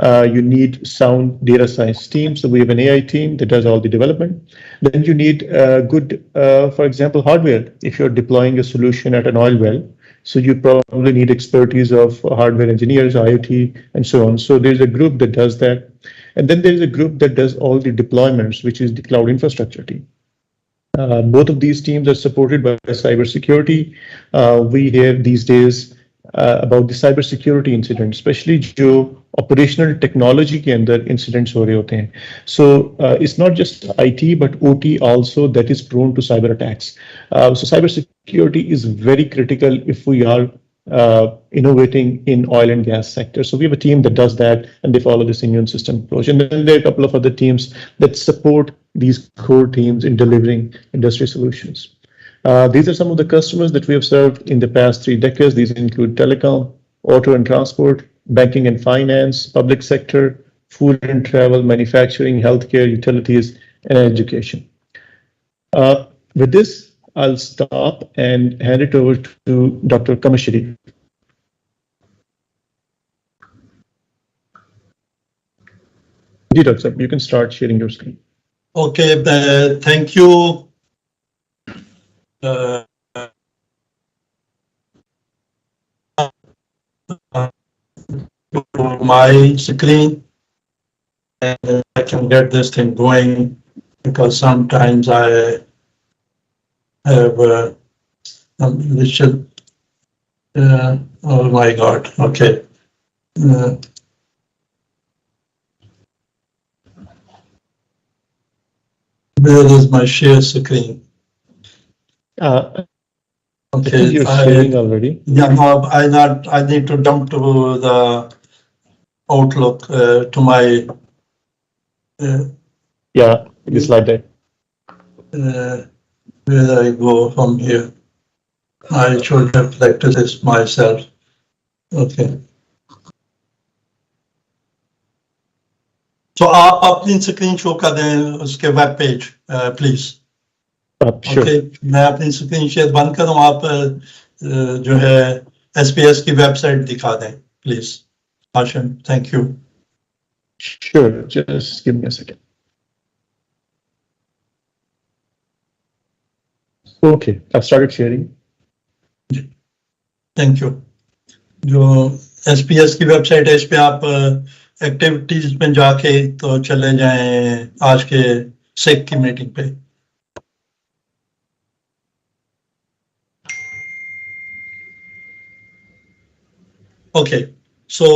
You need sound data science team. So we have an AI team that does all the development. Then you need good, for example, hardware. If you're deploying a solution at an oil well, so you probably need expertise of hardware engineers, IoT, and so on. So there's a group that does that. And then there's a group that does all the deployments, which is the cloud infrastructure team. Both of these teams are supported by cybersecurity. We hear these days about the cybersecurity incident, especially जो operational technology के अंदर incidents हो रहे होते हैं. So it's not just IT but OT also that is prone to cyber attacks. So cybersecurity is very critical if we are innovating in oil and gas sector. So we have a team that does that, and they follow this immune system approach. And then there are a couple of other teams that support these core teams in delivering industry solutions. These are some of the customers that we have served in the past 3 decades. These include telecom, auto and transport, banking and finance, public sector, food and travel, manufacturing, healthcare, utilities, and education. With this, I'll stop and hand it over to Dr. Kamashiri. Dr. You can start sharing your screen. Okay, thank you. My screen, and I can get this thing going because sometimes I have little, oh my God, okay. Where is my share screen? Okay, I think you're sharing already. Yeah, no, I need to dump to the Outlook to my. Yeah, the slide deck. Where I go from here? I should have practiced this myself. Okay. So आप अपनी screen show कर दें उसके web page please. Sure. Okay, मैं अपनी screen share बंद करूं, आप जो है SPS की वेबसाइट दिखा दें please. Hashim, thank you. Sure, just give me a second. Okay, I've started sharing. Thank you. जो SPS की वेबसाइट है, इस पे आप एक्टिविटीज में जाके तो चले जाएं आज के सेक की मीटिंग पे. Okay, so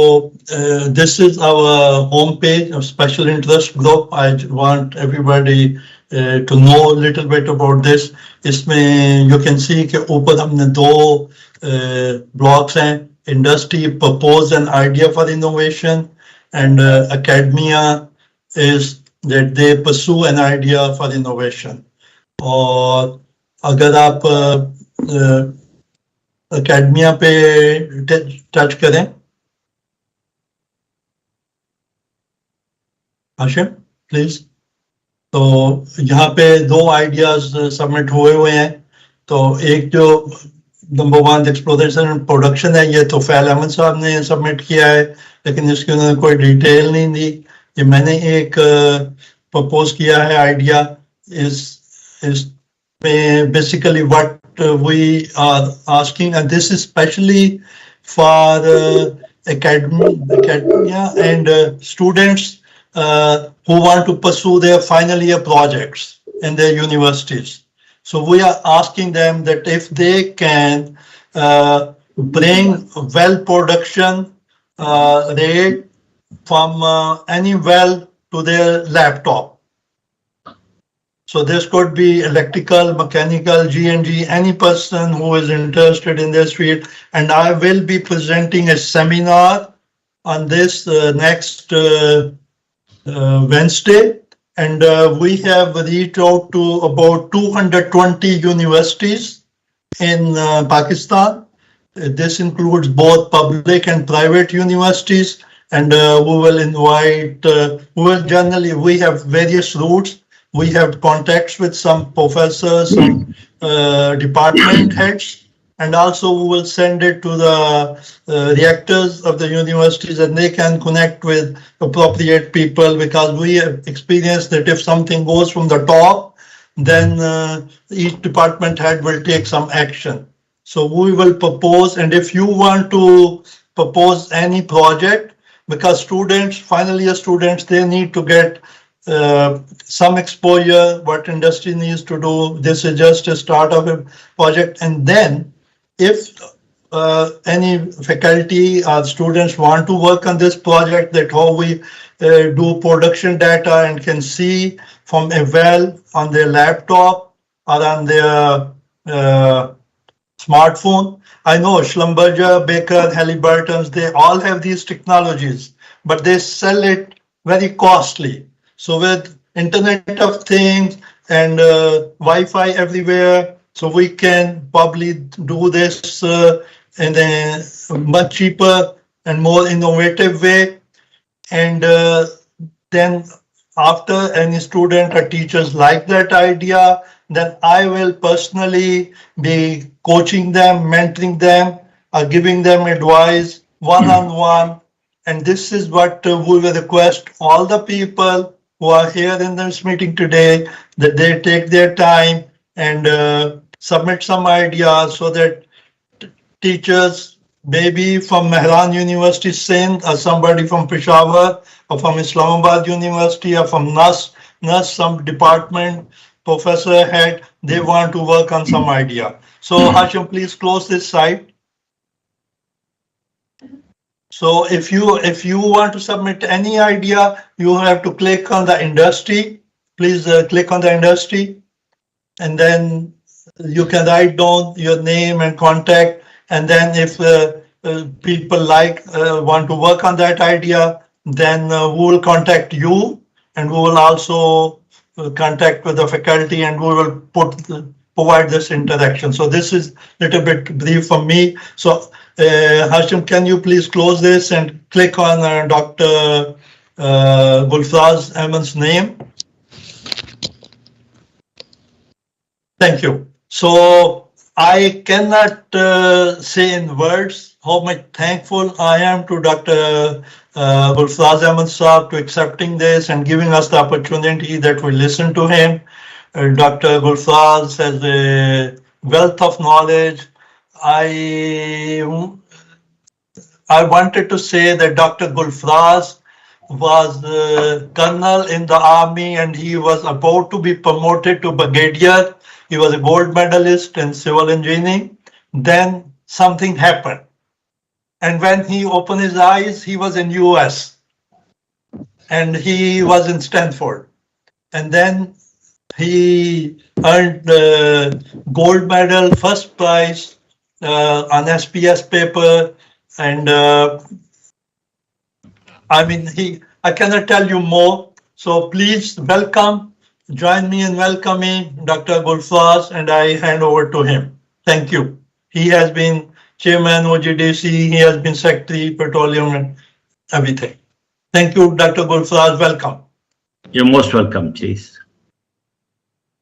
this is our home page of special interest group. I want everybody to know a little bit about this. इसमें you can see कि ऊपर हमने 2 blocks हैं. Industry propose an idea for innovation, and academia is that they pursue an idea for innovation. और अगर आप academia पे touch करें, Hashim, please. तो यहाँ पे 2 आइडियाज सबमिट हुए हैं. तो एक जो नंबर 1 एक्सप्लोरेशन एंड प्रोडक्शन है, ये तो फैल अहमद साहब ने सबमिट किया है, लेकिन इसके उन्होंने कोई डिटेल नहीं दी. ये मैंने एक प्रपोज किया है आइडिया. इस में basically what we are asking, and this is especially for academia and students who want to pursue their final year projects in their universities. So we are asking them that if they can bring well production rate from any well to their laptop. So this could be electrical, mechanical, G&G, any person who is interested in this field. And I will be presenting a seminar on this next Wednesday. And we have reached out to about 220 universities in Pakistan. This includes both public and private universities. And we will invite, we have various routes. We have contacts with some professors, some department heads, and also we will send it to the reactors of the universities, and they can connect with appropriate people, because we have experienced that if something goes from the top, then each department head will take some action. So we will propose, and if you want to propose any project, because students, final year students, they need to get some exposure, what industry needs to do. This is just a start of a project. And then if any faculty or students want to work on this project, that how we do production data and can see from a well on their laptop or on their smartphone. I know Schlumberger, Baker, Halliburton's, they all have these technologies, but they sell it very costly. So with Internet of Things and Wi-Fi everywhere, so we can probably do this in a much cheaper and more innovative way. And then after any student or teachers like that idea, then I will personally be coaching them, mentoring them, giving them advice one-on-one. And this is what we will request all the people who are here in this meeting today, that they take their time and submit some ideas, so that teachers, maybe from Mehran University, Sindh, or somebody from Peshawar, or from Islamabad University, or from NAS, some department, professor head, they want to work on some idea. So Hashim, please close this site. So if you want to submit any idea, you have to click on the industry. Please click on the industry, and then you can write down your name and contact. And then if people want to work on that idea, then we will contact you, and we will also contact with the faculty, and we will provide this interaction. So this is a little bit brief from me. So Hashim, can you please close this and click on Dr. Gulfaraz Ahmed's name? Thank you. So I cannot say in words how much thankful I am to Dr. Gulfaraz Ahmed Saab to accepting this and giving us the opportunity that we listen to him. Dr. Gulfaraz has a wealth of knowledge. I wanted to say that Dr. Gulfaraz was colonel in the army, and he was about to be promoted to brigadier. He was a gold medalist in civil engineering. Then something happened. And when he opened his eyes, he was in US, and he was in Stanford. And then he earned the gold medal, first prize on SPS paper. And I cannot tell you more. So please welcome, join me in welcoming Dr. Gulfaraz, and I hand over to him. Thank you. He has been chairman OGDC, he has been secretary Petroleum and everything. Thank you, Dr. Gulfaraz. Welcome. You're most welcome, please.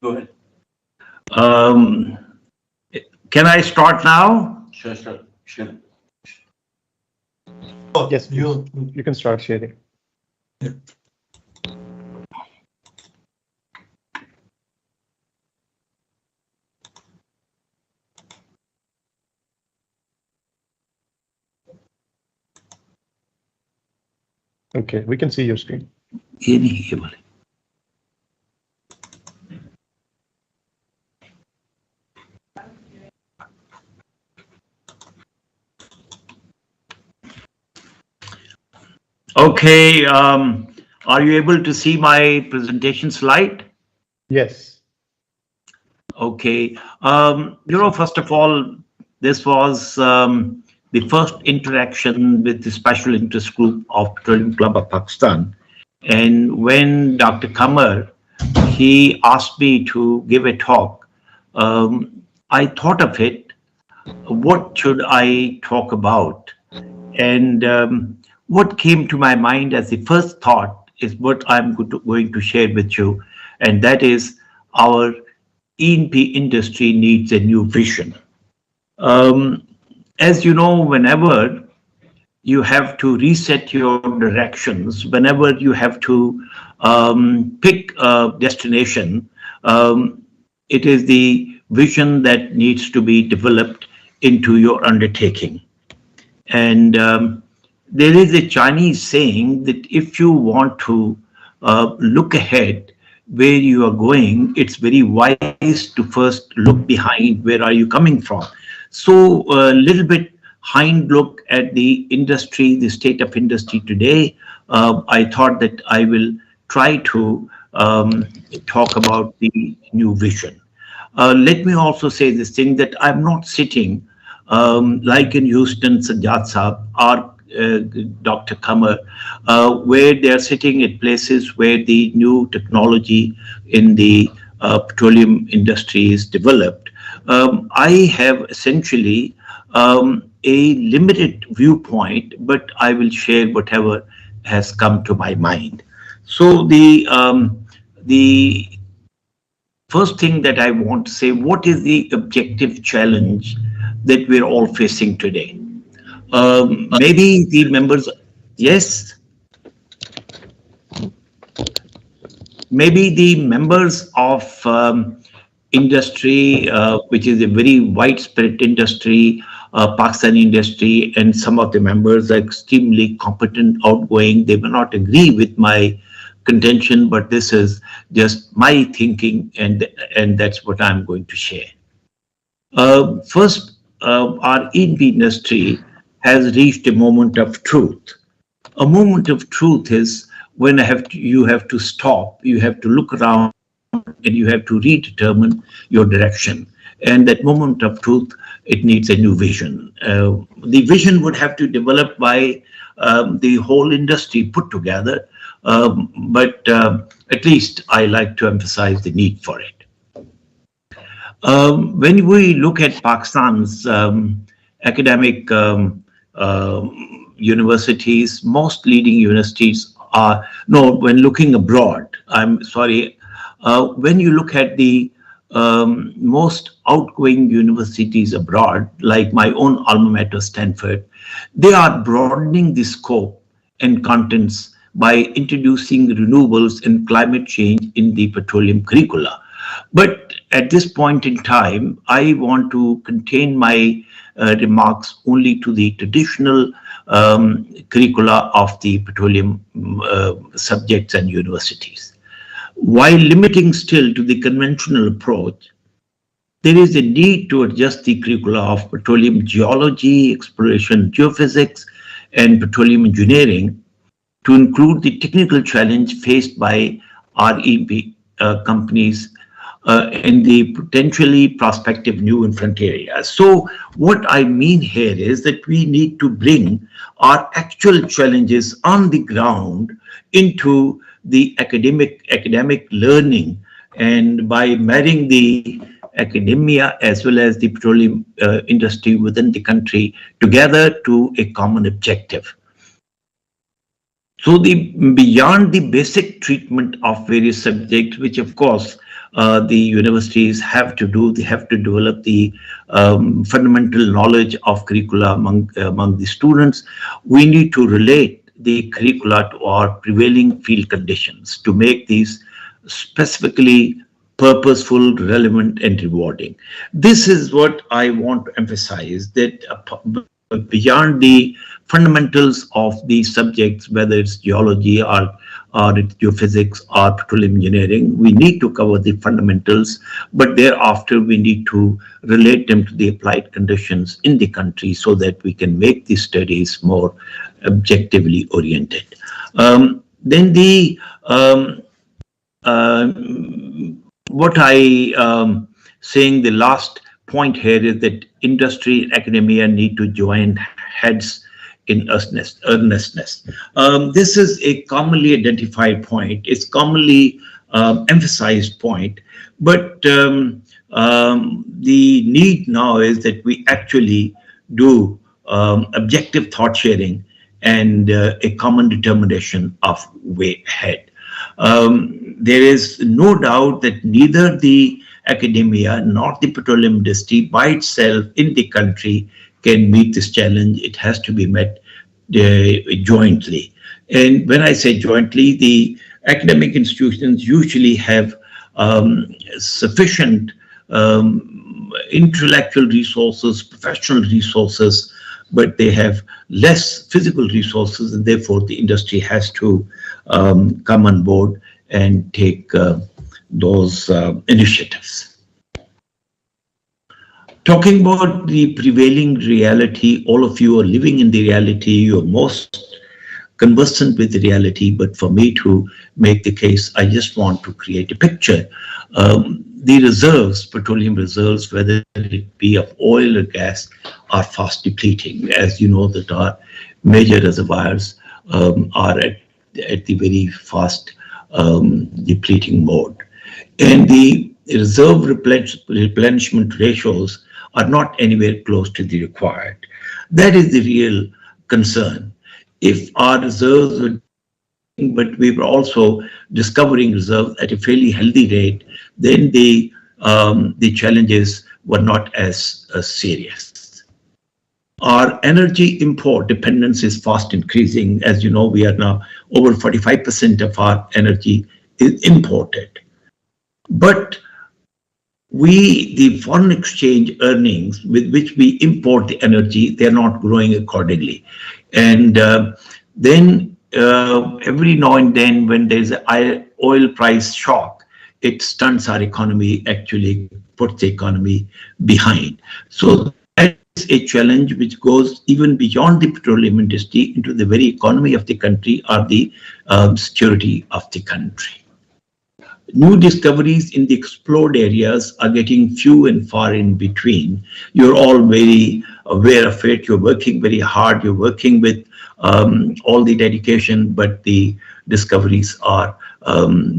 Go ahead. Can I start now? Sure. Oh, Yes, you can start sharing. Yeah. Okay, we can see your screen. Okay, are you able to see my presentation slide? Yes. Okay, first of all, this was the first interaction with the Special Interest Group of Petroleum Club of Pakistan. And when Dr. Qamar, he asked me to give a talk, I thought of it, what should I talk about? And what came to my mind as the first thought is what I'm going to share with you, and that is our E&P industry needs a new vision. As you know, whenever you have to reset your directions, whenever you have to pick a destination, it is the vision that needs to be developed into your undertaking. And there is a Chinese saying that if you want to look ahead where you are going, it's very wise to first look behind where are you coming from. So a little bit hind look at the industry, the state of industry today. I thought that I will try to talk about the new vision. Let me also say this thing that I'm not sitting like in Houston, Sajjad Saab or Dr. Kamar, where they are sitting at places where the new technology in the petroleum industry is developed. I have essentially a limited viewpoint, but I will share whatever has come to my mind. So the first thing that I want to say, what is the objective challenge that we're all facing today? Maybe the members, yes, maybe the members of industry, which is a very widespread industry, Pakistani industry, and some of the members are extremely competent, outgoing. They may not agree with my contention, but this is just my thinking, and that's what I'm going to share. First, our E&P industry has reached a moment of truth. A moment of truth is when you have to stop, you have to look around, and you have to redetermine your direction. And that moment of truth, it needs a new vision. The vision would have to develop by the whole industry put together, but at least I like to emphasize the need for it. When we look at Pakistan's academic universities, most leading universities are, no, when looking abroad, I'm sorry, when you look at the most outgoing universities abroad, like my own alma mater, Stanford, they are broadening the scope and contents by introducing renewables and climate change in the petroleum curricula. But at this point in time, I want to contain my remarks only to the traditional curricula of the petroleum subjects and universities. While limiting still to the conventional approach, there is a need to adjust the curricula of petroleum geology, exploration, geophysics, and petroleum engineering to include the technical challenge faced by our E&P companies in the potentially prospective new and frontier areas. So what I mean here is that we need to bring our actual challenges on the ground into the academic learning, and by marrying the academia as well as the petroleum industry within the country together to a common objective. So beyond the basic treatment of various subjects, which of course the universities have to do, they have to develop the fundamental knowledge of curricula among the students. We need to relate the curricula to our prevailing field conditions to make these specifically purposeful, relevant, and rewarding. This is what I want to emphasize, that beyond the fundamentals of the subjects, whether it's geology or it's geophysics or petroleum engineering, we need to cover the fundamentals, but thereafter we need to relate them to the applied conditions in the country so that we can make these studies more objectively oriented. Then the what I saying the last point here is that industry and academia need to join heads in earnestness. This is a commonly identified point. It's commonly emphasized point, but the need now is that we actually do objective thought sharing and a common determination of way ahead. There is no doubt that neither the academia, not the petroleum industry by itself in the country can meet this challenge. It has to be met jointly. And when I say jointly, the academic institutions usually have sufficient intellectual resources, professional resources, but they have less physical resources, and therefore the industry has to come on board and take those initiatives. Talking about the prevailing reality, all of you are living in the reality, you're most conversant with the reality, but for me to make the case, I just want to create a picture. The reserves, petroleum reserves, whether it be of oil or gas, are fast depleting. As you know, that our major reservoirs are at the very fast depleting mode. And the reserve replenishment ratios are not anywhere close to the required. That is the real concern. If our reserves were, but we were also discovering reserves at a fairly healthy rate, then the challenges were not as serious. Our energy import dependence is fast increasing. As you know, we are now over 45% of our energy is imported. But the foreign exchange earnings with which we import the energy, they're not growing accordingly. And then every now and then when there's an oil price shock, it stunts our economy, actually puts the economy behind. So that is a challenge which goes even beyond the petroleum industry into the very economy of the country or the security of the country. New discoveries in the explored areas are getting few and far in between. You're all very aware of it. You're working very hard. You're working with all the dedication, but the discoveries are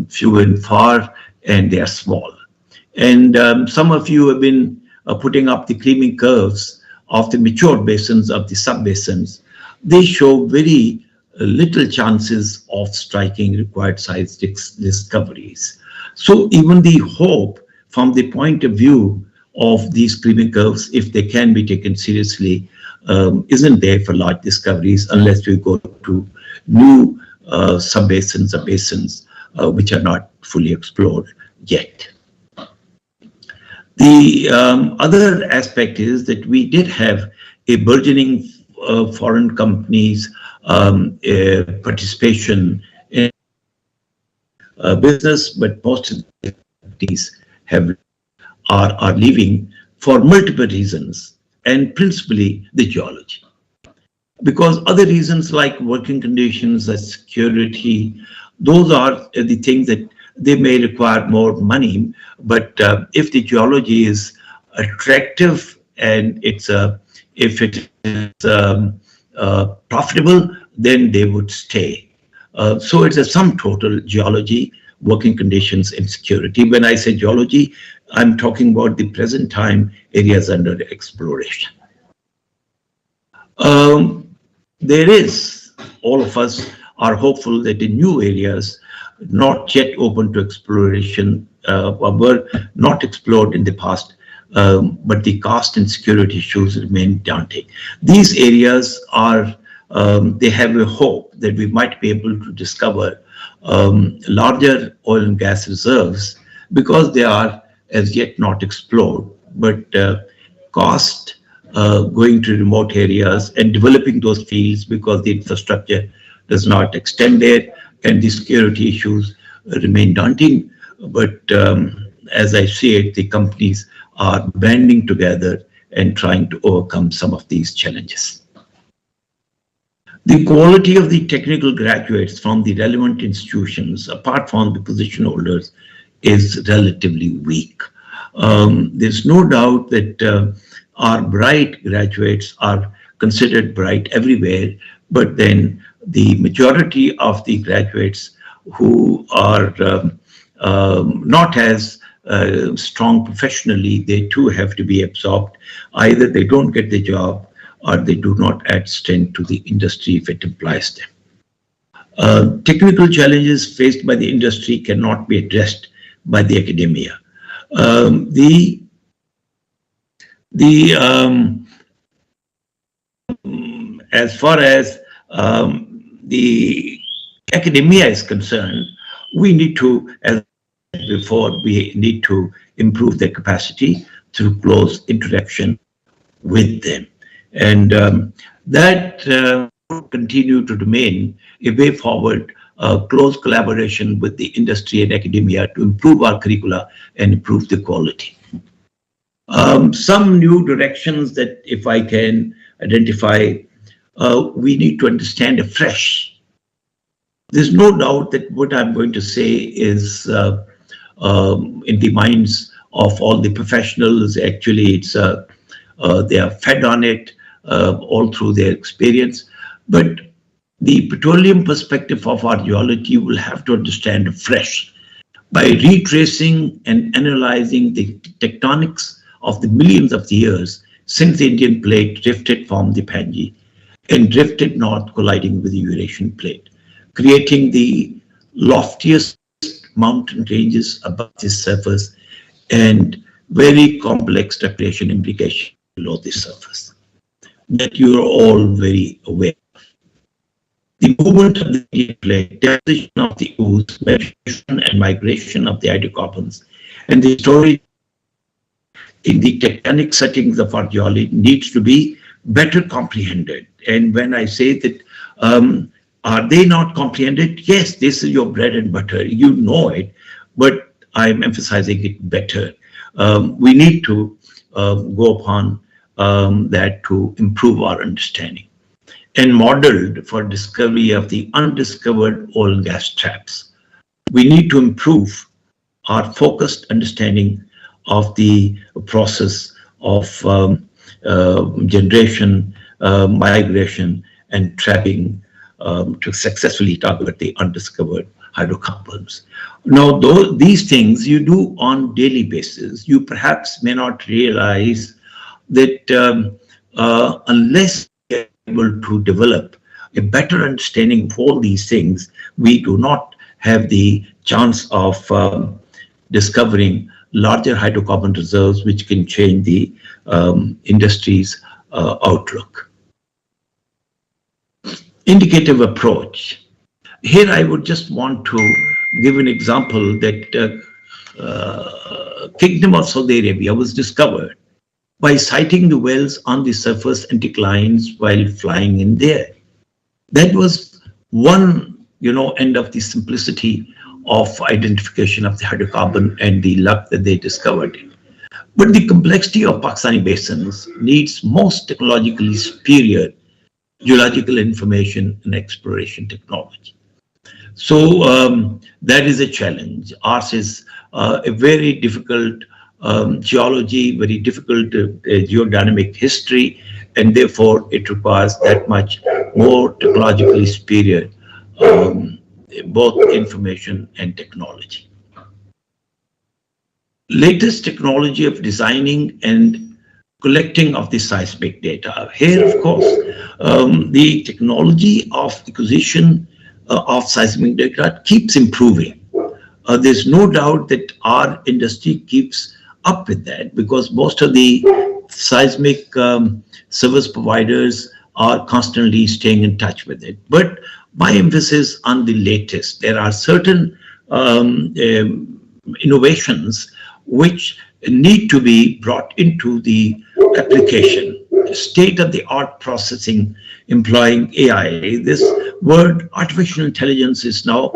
few and far, and they are small. And some of you have been putting up the creaming curves of the mature basins, of the sub-basins. They show very little chances of striking required size discoveries. So even the hope from the point of view of these creaming curves, if they can be taken seriously, isn't there for large discoveries unless we go to new sub-basins or basins which are not fully explored yet. The other aspect is that we did have a burgeoning foreign companies participation in business, but most of the companies are leaving for multiple reasons, and principally the geology. Because other reasons like working conditions, security, those are the things that they may require more money, but if the geology is attractive and if it is profitable, then they would stay. So it's a sum total: geology, working conditions, and security. When I say geology, I'm talking about the present time areas under exploration. There is, all of us are hopeful that the new areas not yet open to exploration were not explored in the past, but the cost and security issues remain daunting. These areas are, they have a hope that we might be able to discover larger oil and gas reserves because they are as yet not explored, but cost going to remote areas and developing those fields because the infrastructure does not extend there and the security issues remain daunting. But as I see it, the companies are banding together and trying to overcome some of these challenges. The quality of the technical graduates from the relevant institutions, apart from the position holders, is relatively weak. There's no doubt that our bright graduates are considered bright everywhere, but then the majority of the graduates who are not as strong professionally, they too have to be absorbed. Either they don't get the job or they do not add strength to the industry if it employs them. Technical challenges faced by the industry cannot be addressed by the academia. As far as the academia is concerned, we need to, as before, we need to improve their capacity through close interaction with them. And that will continue to remain a way forward, close collaboration with the industry and academia to improve our curricula and improve the quality. Some new directions that, if I can identify, we need to understand afresh. There's no doubt that what I'm going to say is in the minds of all the professionals. Actually, it's they are fed on it all through their experience. But the petroleum perspective of our geology will have to understand afresh by retracing and analyzing the tectonics of the millions of years since the Indian plate drifted from the Panji and drifted north, colliding with the Eurasian plate, creating the loftiest mountain ranges above the surface and very complex depression implication below the surface that you are all very aware of. The movement of the Indian plate, deposition of the ooze, migration and migration of the hydrocarbons, and the storage in the tectonic settings of our geology needs to be better comprehended. And when I say that, are they not comprehended? Yes, this is your bread and butter. You know it, but I'm emphasizing it better. We need to go upon that to improve our understanding. And modeled for discovery of the undiscovered oil and gas traps, we need to improve our focused understanding of the process of generation, migration, and trapping to successfully target the undiscovered hydrocarbons. Now, these things you do on daily basis, you perhaps may not realize that unless we are able to develop a better understanding of all these things, we do not have the chance of discovering larger hydrocarbon reserves, which can change the industry's outlook. Indicative approach. Here I would just want to give an example that Kingdom of Saudi Arabia was discovered by sighting the wells on the surface and declines while flying in there. That was one, end of the simplicity of identification of the hydrocarbon and the luck that they discovered it. But the complexity of Pakistani basins needs most technologically superior geological information and exploration technology. So that is a challenge. Ours is a very difficult geology, very difficult geodynamic history, and therefore it requires that much more technologically superior both information and technology. Latest technology of designing and collecting of the seismic data. Here, of course, the technology of acquisition of seismic data keeps improving. There's no doubt that our industry keeps up with that because most of the seismic service providers are constantly staying in touch with it. But my emphasis on the latest, there are certain innovations which need to be brought into the application. State-of-the-art processing employing AI. This word artificial intelligence is now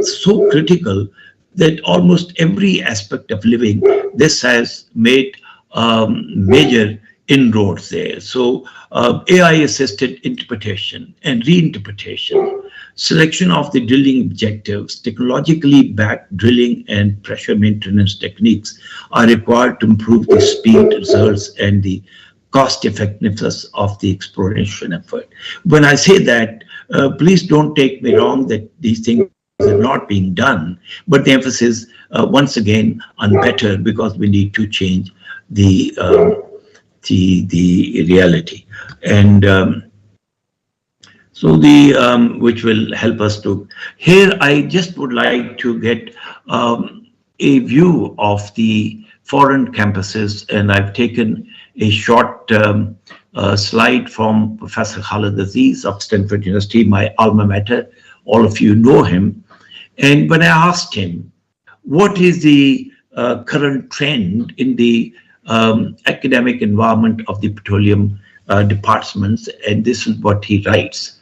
so critical that almost every aspect of living, this has made major inroads there. So AI-assisted interpretation and reinterpretation, selection of the drilling objectives, technologically backed drilling and pressure maintenance techniques are required to improve the speed, results, and the cost effectiveness of the exploration effort. When I say that, please don't take me wrong that these things are not being done, but the emphasis once again on better because we need to change the reality. And so which will help us to, here I just would like to get a view of the foreign campuses, and I've taken a short slide from Professor Khalid Aziz of Stanford University, my alma mater. All of you know him. And when I asked him, what is the current trend in the academic environment of the petroleum departments, and this is what he writes.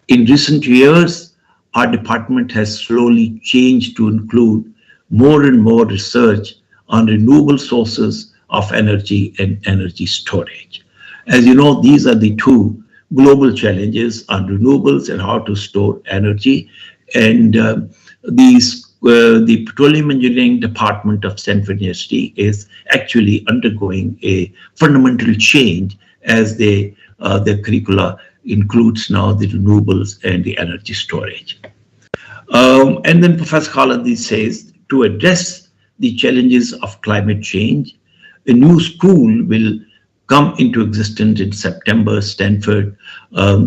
In recent years, our department has slowly changed to include more and more research on renewable sources of energy and energy storage. As you know, these are the two global challenges on renewables and how to store energy. And the Petroleum Engineering Department of Stanford University is actually undergoing a fundamental change as their curricula includes now the renewables and the energy storage. And then Professor Khalid says, to address the challenges of climate change, a new school will come into existence in September, Stanford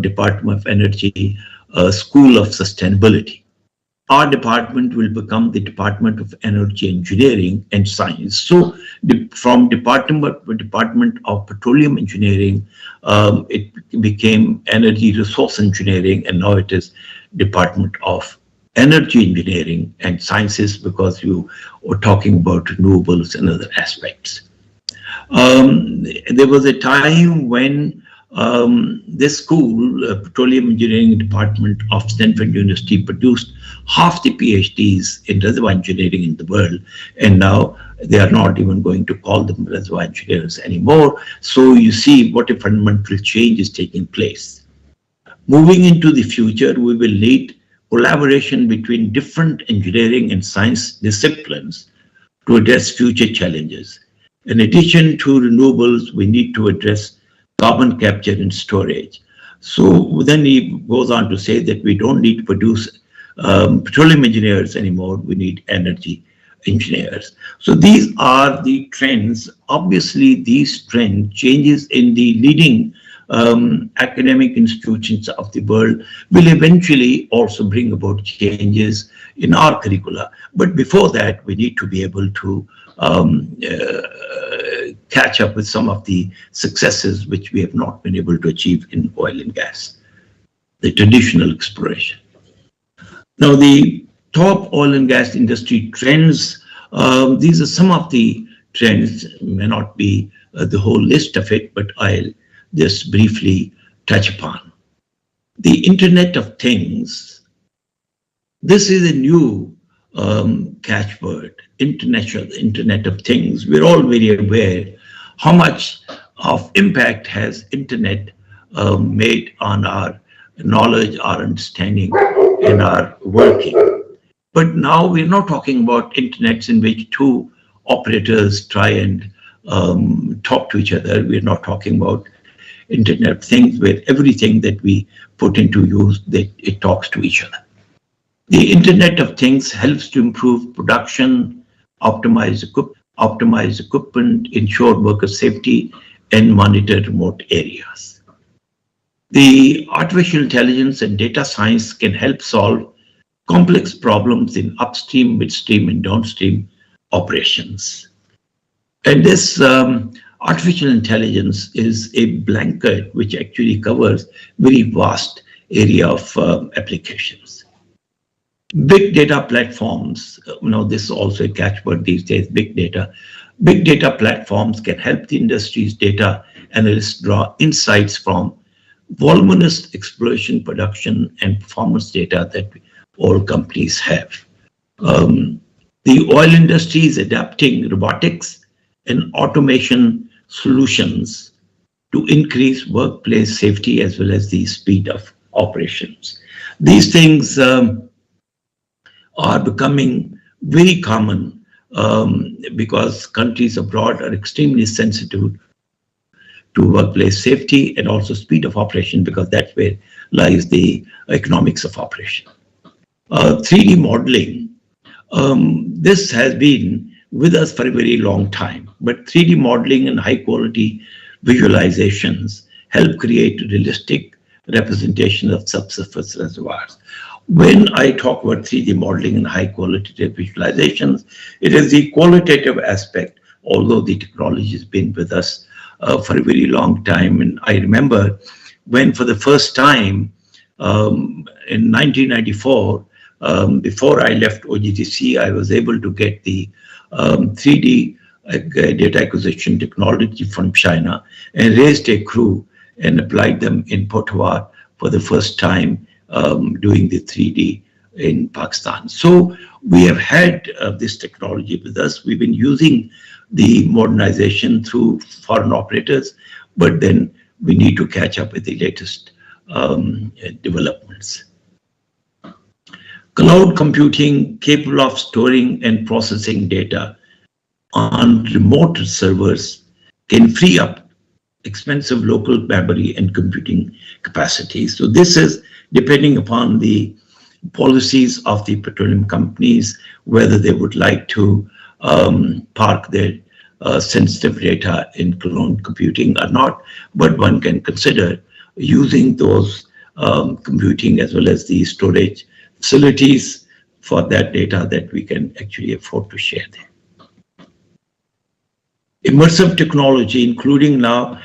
Department of Energy School of Sustainability. Our department will become the Department of Energy Engineering and Science. So from Department of Petroleum Engineering, it became Energy Resource Engineering, and now it is Department of Energy Engineering and Sciences, because you were talking about renewables and other aspects. There was a time when this school, Petroleum Engineering Department of Stanford University, produced half the PhDs in reservoir engineering in the world, and now they are not even going to call them reservoir engineers anymore. So you see what a fundamental change is taking place. Moving into the future, we will need collaboration between different engineering and science disciplines to address future challenges. In addition to renewables, we need to address carbon capture and storage. So then he goes on to say that we don't need to produce petroleum engineers anymore, we need energy engineers. So these are the trends. Obviously, these trend changes in the leading academic institutions of the world will eventually also bring about changes in our curricula. But before that, we need to be able to catch up with some of the successes which we have not been able to achieve in oil and gas, the traditional exploration. Now, the top oil and gas industry trends, these are some of the trends, may not be the whole list of it, but I'll just briefly touch upon. The Internet of Things. This is a new catchword, Internet of Things. We're all very aware how much of impact has Internet made on our knowledge, our understanding, and our working. But now we're not talking about internets in which two operators try and talk to each other. We're not talking about Internet of Things where everything that we put into use, it talks to each other. The Internet of Things helps to improve production, optimize equipment, ensure worker safety, and monitor remote areas. The artificial intelligence and data science can help solve complex problems in upstream, midstream, and downstream operations. And this artificial intelligence is a blanket which actually covers very vast area of applications. Big data platforms, this is also a catchword these days, big data. Big data platforms can help the industry's data analysts draw insights from voluminous exploration, production, and performance data that all companies have. The oil industry is adapting robotics and automation solutions to increase workplace safety as well as the speed of operations. These things are becoming very common because countries abroad are extremely sensitive to workplace safety and also speed of operation, because that's where lies the economics of operation. 3D modeling, this has been with us for a very long time, but 3D modeling and high quality visualizations help create realistic representation of subsurface reservoirs. When I talk about 3D modeling and high qualitative visualizations, it is the qualitative aspect, although the technology has been with us for a very long time. And I remember when for the first time in 1994, before I left OGDC, I was able to get the 3D data acquisition technology from China and raised a crew and applied them in Potawar for the first time, doing the 3D in Pakistan. So we have had this technology with us. We've been using the modernization through foreign operators, but then we need to catch up with the latest developments. Cloud computing capable of storing and processing data on remote servers can free up expensive local memory and computing capacity. So this is depending upon the policies of the petroleum companies, whether they would like to park their sensitive data in cloud computing or not, but one can consider using those computing as well as the storage facilities for that data that we can actually afford to share there. Immersive technology, including now,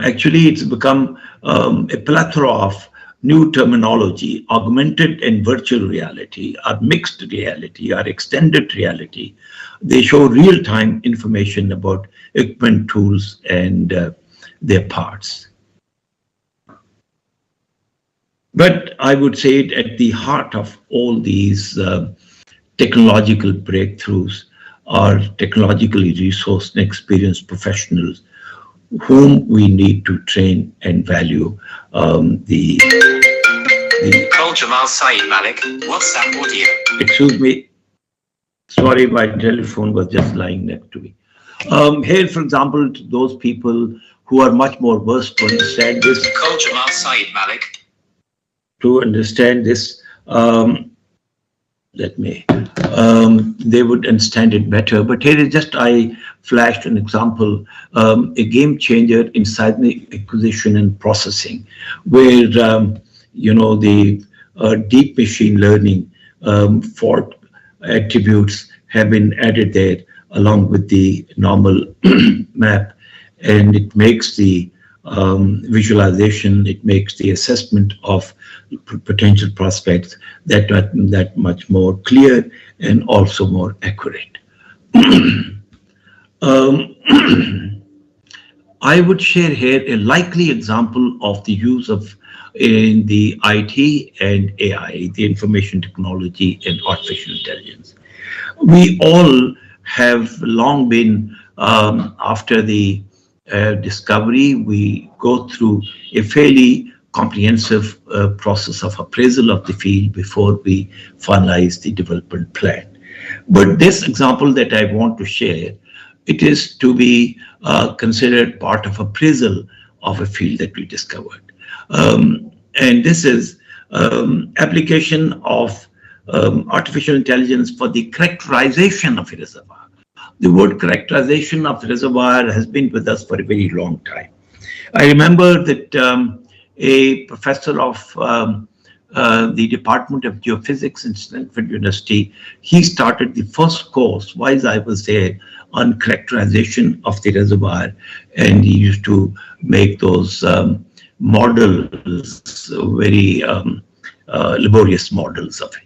actually it's become a plethora of new terminology, augmented and virtual reality, or mixed reality, or extended reality. They show real-time information about equipment, tools, and their parts. But I would say at the heart of all these technological breakthroughs are technologically resourced and experienced professionals whom we need to train and value. Jamal Saeed Malik, WhatsApp audio. Excuse me. Sorry, my telephone was just lying next to me. Here, for example, to those people who are much more versed to understand this. Jamal Saeed Malik. To understand this, they would understand it better. But here is just, I flashed an example, a game changer in seismic acquisition and processing, where, the deep machine learning fault attributes have been added there along with the normal map, and it makes the visualization, it makes the assessment of potential prospects that much more clear and also more accurate. I would share here a likely example of the use of in the IT and AI, the information technology and artificial intelligence. We all have long been, after the discovery, we go through a fairly comprehensive process of appraisal of the field before we finalize the development plan. But this example that I want to share, it is to be considered part of appraisal of a field that we discovered. And this is application of artificial intelligence for the characterization of a reservoir. The word characterization of reservoir has been with us for a very long time. I remember that a professor of the Department of Geophysics in Stanford University, he started the first course while I was there on characterization of the reservoir, and he used to make those models, very laborious models of it.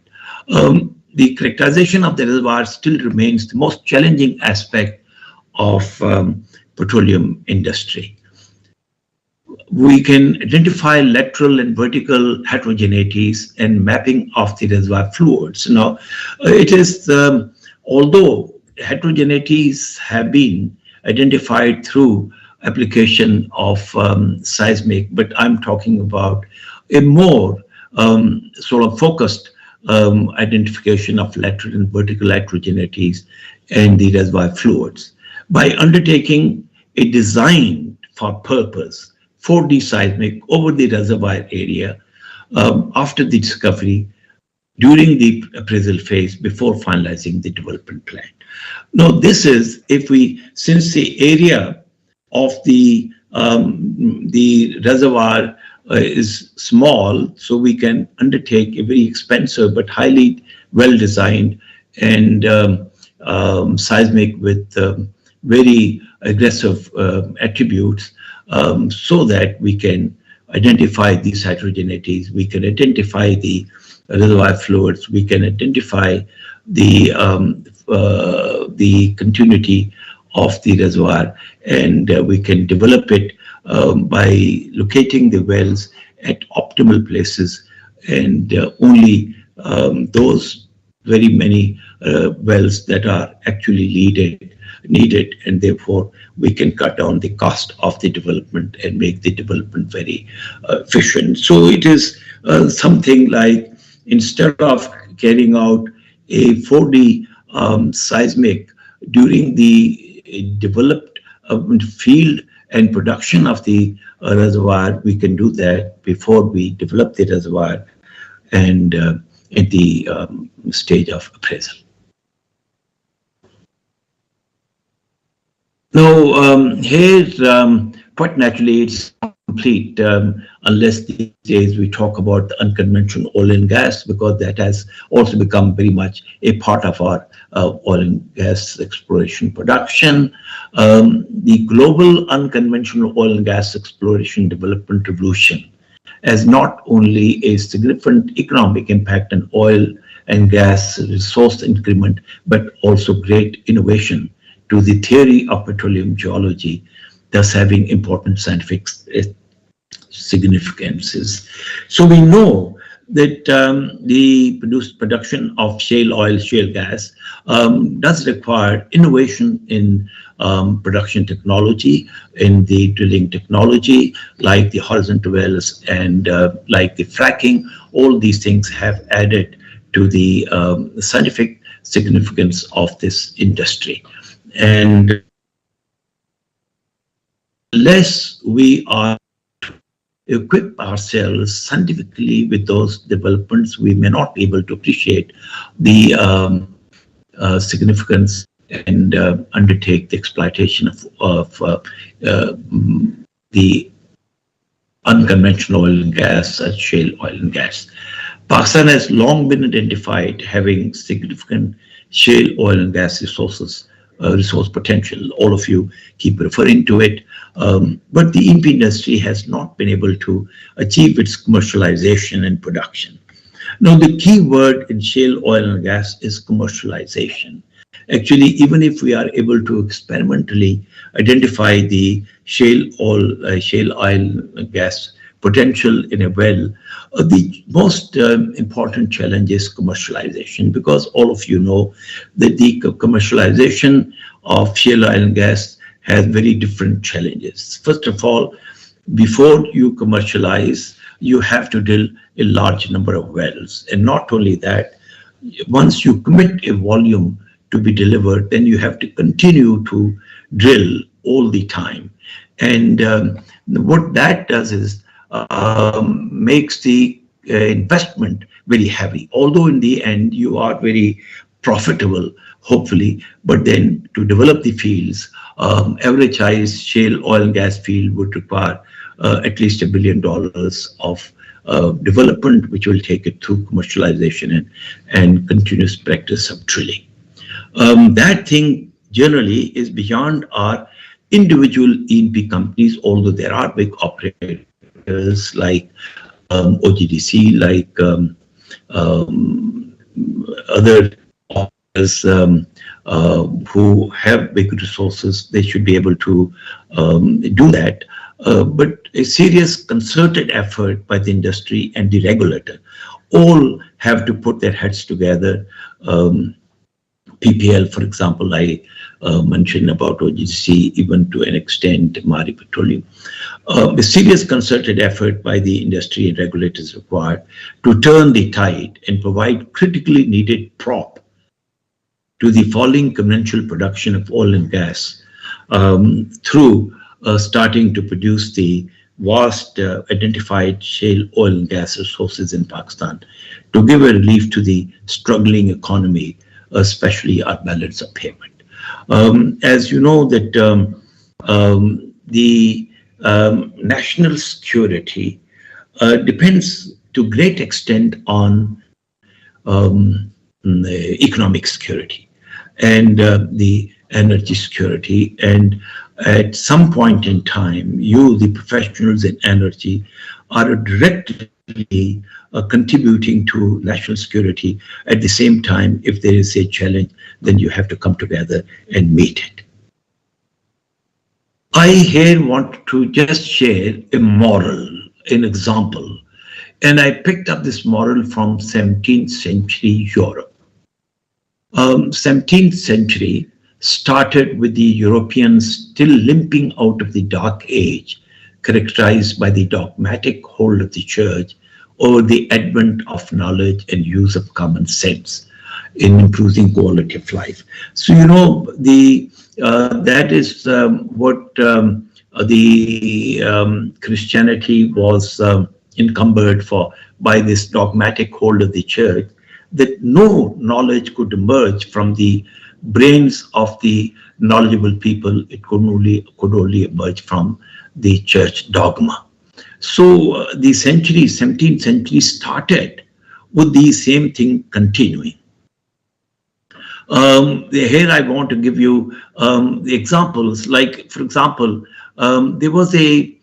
The characterization of the reservoir still remains the most challenging aspect of petroleum industry. We can identify lateral and vertical heterogeneities and mapping of the reservoir fluids. Now, it is, although heterogeneities have been identified through application of seismic, but I'm talking about a more sort of focused identification of lateral and vertical heterogeneities and the reservoir fluids by undertaking a design for purpose 4D seismic over the reservoir area after the discovery during the appraisal phase before finalizing the development plan. Now, this is since the area of the reservoir is small, so we can undertake a very expensive but highly well-designed and seismic with very aggressive attributes, so that we can identify these heterogeneities, we can identify the reservoir fluids, we can identify the continuity of the reservoir, and we can develop it by locating the wells at optimal places, and only those very many wells that are actually needed, and therefore we can cut down the cost of the development and make the development very efficient. So it is something like, instead of carrying out a 4D seismic during the developed field and production of the reservoir, we can do that before we develop the reservoir and at the stage of appraisal. Now, here, quite naturally, it's complete unless these days we talk about the unconventional oil and gas, because that has also become very much a part of our oil and gas exploration production. The global unconventional oil and gas exploration development revolution has not only a significant economic impact on oil and gas resource increment, but also great innovation to the theory of petroleum geology, thus having important scientific significances. So we know that the production of shale oil, shale gas does require innovation in production technology, in the drilling technology, like the horizontal wells and like the fracking. All these things have added to the scientific significance of this industry. And unless we are equip ourselves scientifically with those developments, we may not be able to appreciate the significance and undertake the exploitation of the unconventional oil and gas, shale oil and gas. Pakistan has long been identified having significant shale oil and gas resources, resource potential. All of you keep referring to it. But the E&P industry has not been able to achieve its commercialization and production. Now, the key word in shale oil and gas is commercialization. Actually, even if we are able to experimentally identify the shale oil and gas potential in a well, the most important challenge is commercialization, because all of you know that the commercialization of shale oil and gas has very different challenges. First of all, before you commercialize, you have to drill a large number of wells. And not only that, once you commit a volume to be delivered, then you have to continue to drill all the time. And what that does is makes the investment very heavy. Although in the end you are very profitable, hopefully, but then to develop the fields, average size shale oil and gas field would require at least $1 billion of development, which will take it through commercialization and continuous practice of drilling. That thing generally is beyond our individual E&P companies, although there are big operators like OGDC, like other operators who have big resources. They should be able to do that. But a serious concerted effort by the industry and the regulator all have to put their heads together. PPL, for example, I mentioned about OGC, even to an extent, Mari Petroleum. A serious concerted effort by the industry and regulators required to turn the tide and provide critically needed prop to the falling conventional production of oil and gas through starting to produce the vast identified shale oil and gas resources in Pakistan to give a relief to the struggling economy, especially our balance of payment. As you know that the national security depends to great extent on economic security and the energy security. And at some point in time, you, the professionals in energy, are directly contributing to national security. At the same time, if there is a challenge, then you have to come together and meet it. I here want to just share a moral, an example, and I picked up this moral from 17th century Europe. 17th century started with the Europeans still limping out of the Dark Age, characterized by the dogmatic hold of the church over the advent of knowledge and use of common sense in improving quality of life. So, you know, that is what the Christianity was encumbered for, by this dogmatic hold of the church, that no knowledge could emerge from the brains of the knowledgeable people. It could only emerge from the church dogma. So the 17th century started with the same thing continuing. Here I want to give you the examples. Like, for example, there was a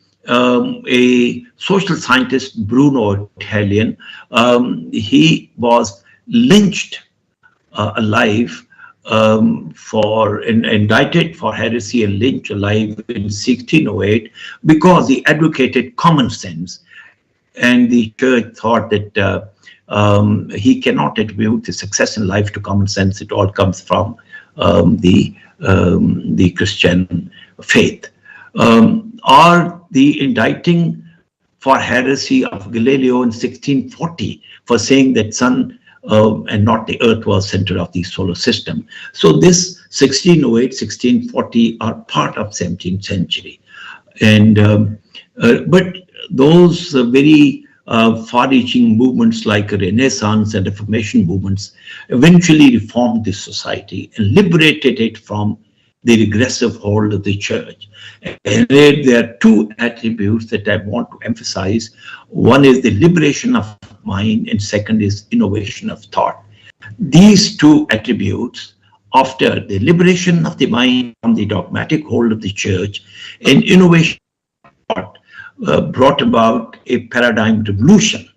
social scientist, Bruno Italian. He was lynched alive, indicted for heresy and lynched alive in 1608 because he advocated common sense, and the church thought that he cannot attribute the success in life to common sense. It all comes from the Christian faith. Or the indicting for heresy of Galileo in 1640 for saying that sun and not the earth was center of the solar system. So this 1608, 1640 are part of 17th century. And but those very far-reaching movements like Renaissance and Reformation movements eventually reformed this society and liberated it from the regressive hold of the church. And there are two attributes that I want to emphasize. One is the liberation of mind, and second is innovation of thought. These two attributes, after the liberation of the mind from the dogmatic hold of the church and innovation of thought, brought about a paradigm revolution.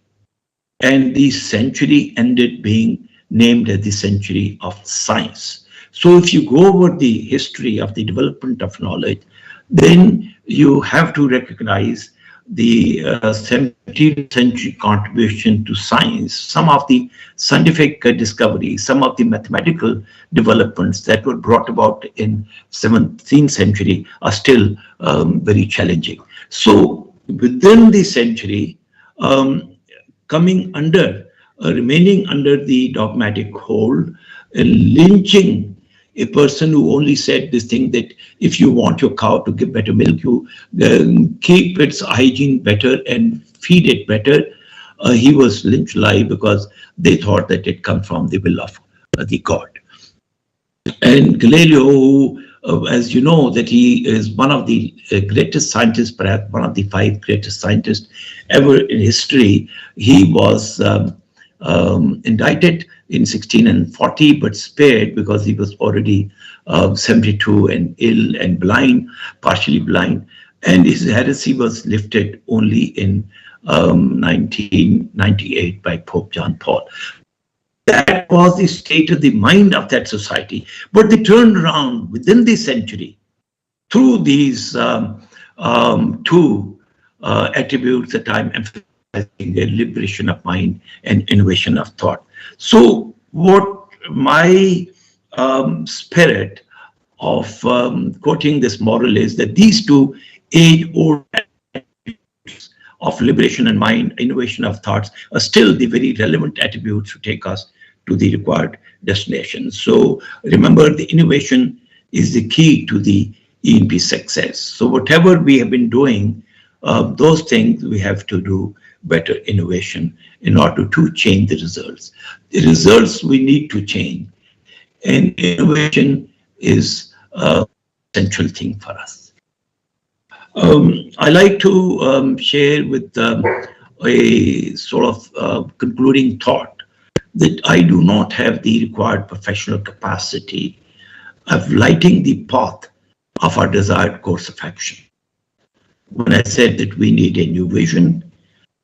And the century ended being named as the century of science. So if you go over the history of the development of knowledge, then you have to recognize the 17th century contribution to science, some of the scientific discoveries, some of the mathematical developments that were brought about in 17th century are still very challenging. So within the century, coming under, remaining under the dogmatic hold, lynching a person who only said this thing that if you want your cow to give better milk, you keep its hygiene better and feed it better. He was lynched alive because they thought that it comes from the will of the God. And Galileo, who, as you know, that he is one of the greatest scientists, perhaps one of the 5 greatest scientists ever in history, he was indicted in 1640, but spared because he was already 72 and ill and blind, partially blind, and his heresy was lifted only in 1998 by Pope John Paul. That was the state of the mind of that society. But they turned around within the century through these two attributes that I'm emphasizing, the liberation of mind and innovation of thought. So what my spirit of quoting this moral is that these two age-old attributes of liberation and mind, innovation of thoughts, are still the very relevant attributes to take us to the required destination. So remember, the innovation is the key to the E&P success. So whatever we have been doing, those things we have to do better innovation in order to change the results. The results we need to change, and innovation is a central thing for us. I like to share with a sort of concluding thought that I do not have the required professional capacity of lighting the path of our desired course of action. When I said that we need a new vision,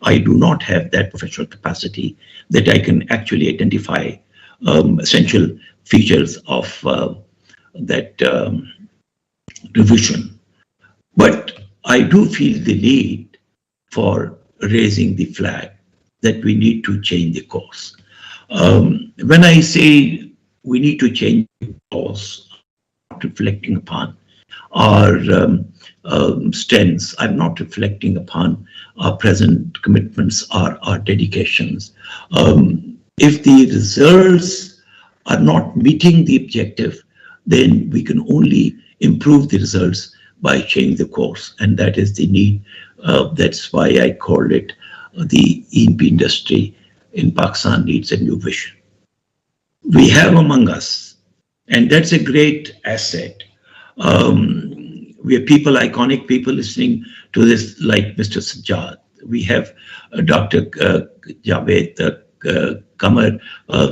I do not have that professional capacity that I can actually identify essential features of that revision. But I do feel the need for raising the flag that we need to change the course. When I say we need to change the course, I'm not reflecting upon our strengths. I'm not reflecting upon our present commitments, our dedications. If the results are not meeting the objective, then we can only improve the results by changing the course. And that is the need. That's why I called it the E&P industry in Pakistan needs a new vision. We have among us, and that's a great asset. We have people, iconic people listening to this, like Mr. Sajjad. We have Dr. Javed Qamar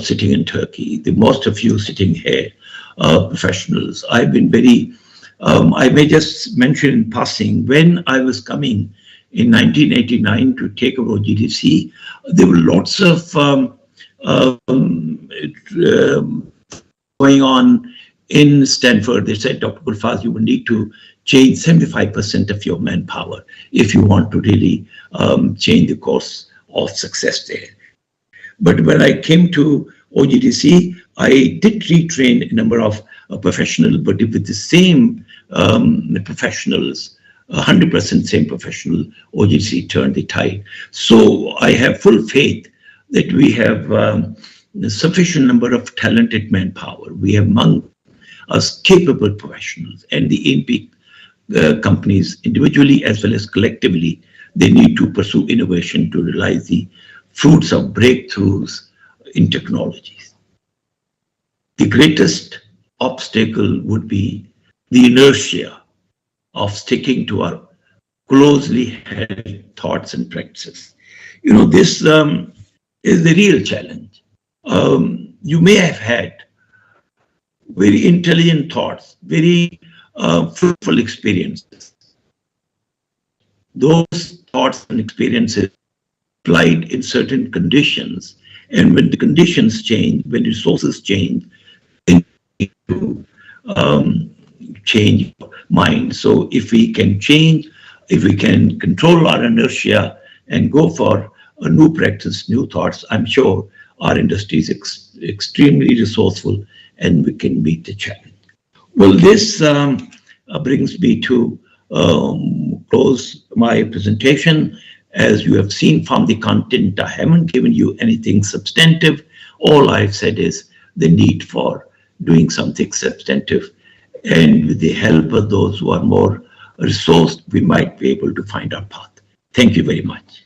sitting in Turkey. The most of you sitting here, professionals. I've been very, I may just mention in passing, when I was coming in 1989 to take over GDC, there were lots of going on in Stanford. They said, Dr. Gulfaraz, you will need to change 75% of your manpower if you want to really change the course of success there. But when I came to OGDC, I did retrain a number of professionals, but with the same professionals, 100% same professional, OGDC turned the tide. So I have full faith that we have a sufficient number of talented manpower. We have among us capable professionals, and the E&P companies individually as well as collectively, they need to pursue innovation to realize the fruits of breakthroughs in technologies. The greatest obstacle would be the inertia of sticking to our closely held thoughts and practices. You know, this is the real challenge. You may have had very intelligent thoughts, very fruitful experiences. Those thoughts and experiences applied in certain conditions, and when the conditions change, when resources change, then you need to change mind. So if we can change, if we can control our inertia and go for a new practice, new thoughts, I'm sure our industry is extremely resourceful and we can meet the challenge. Well, this brings me to close my presentation. As you have seen from the content, I haven't given you anything substantive. All I've said is the need for doing something substantive. And with the help of those who are more resourced, we might be able to find our path. Thank you very much.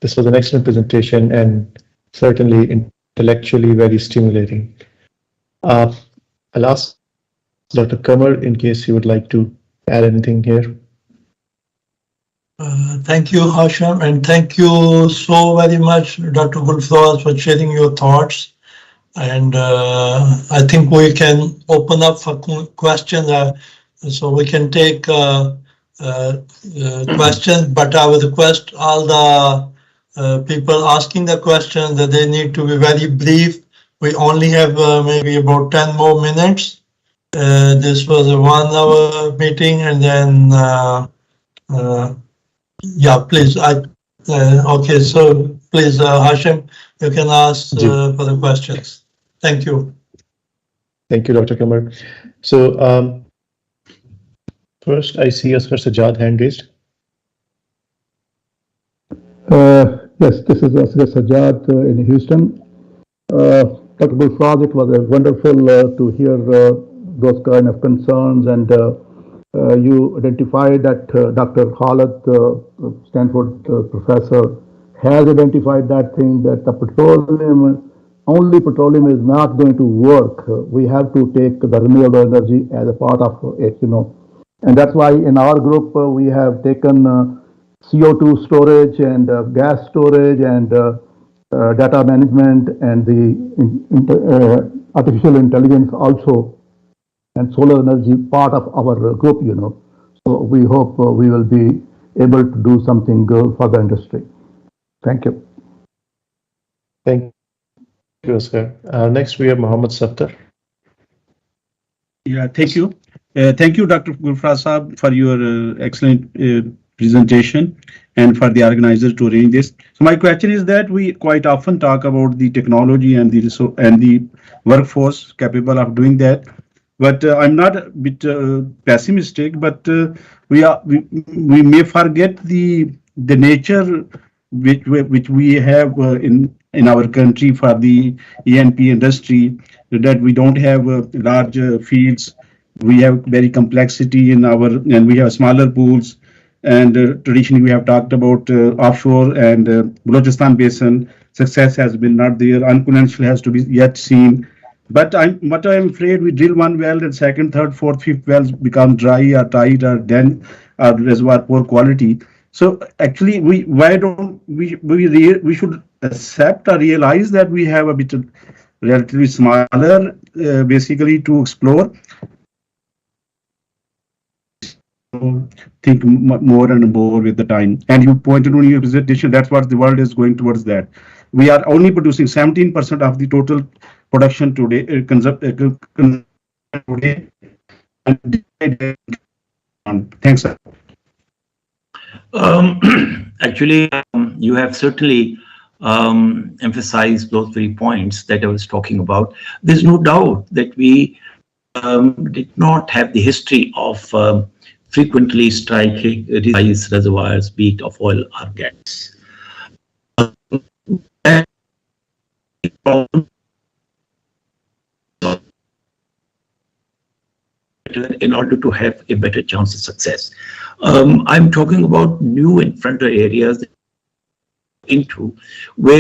This was an excellent presentation and certainly intellectually very stimulating. I'll ask Dr. Qamar in case you would like to add anything here. Thank you, Hashim, and thank you so very much, Dr. Gulfaraz, for sharing your thoughts. And I think we can open up for questions, so we can take questions, but I would request all the people asking the question that they need to be very brief. We only have maybe about 10 more minutes. This was a 1 hour meeting, and then yeah, please. Okay, so please, Hashim, you can ask for the questions. Thank you. Thank you, Dr. Qamar. So first, I see Asghar Sajjad hand raised. Yes, this is Asghar Sajjad in Houston. Dr. Gulfaraz, it was wonderful to hear those kind of concerns, and you identified that Dr. Khalid, Stanford professor, has identified that thing, that the petroleum only petroleum is not going to work. We have to take the renewable energy as a part of it, And that's why in our group, we have taken CO2 storage and gas storage and data management and the artificial intelligence also and solar energy part of our group, So we hope we will be able to do something good for the industry. Thank you. Thank you, sir. Next, we have Mohammed Safdar. Yeah, thank you. Thank you, Dr. Gulfaraz Saab, for your excellent presentation and for the organizers to arrange this. So my question is that we quite often talk about the technology and the workforce capable of doing that. But I'm not a bit pessimistic, but we may forget the nature which we have in our country for the E&P industry, that we don't have large fields. We have very complexity and we have smaller pools. And traditionally, we have talked about offshore and Balochistan Basin. Success has been not there. Unconventional has to be yet seen. But I'm afraid we drill one well, and second, third, fourth, fifth wells become dry or tight or then our reservoir poor quality. So actually, we should accept or realize that we have a bit of relatively smaller, basically to explore. Think more and more with the time. And you pointed on your presentation, that's what the world is going towards that. We are only producing 17% of the total production today, today. Thanks, sir. Actually, you have certainly emphasized those very points that I was talking about. There's no doubt that we did not have the history of frequently striking these reservoirs, be it of oil or gas. In order to have a better chance of success. I'm talking about new and frontier areas into where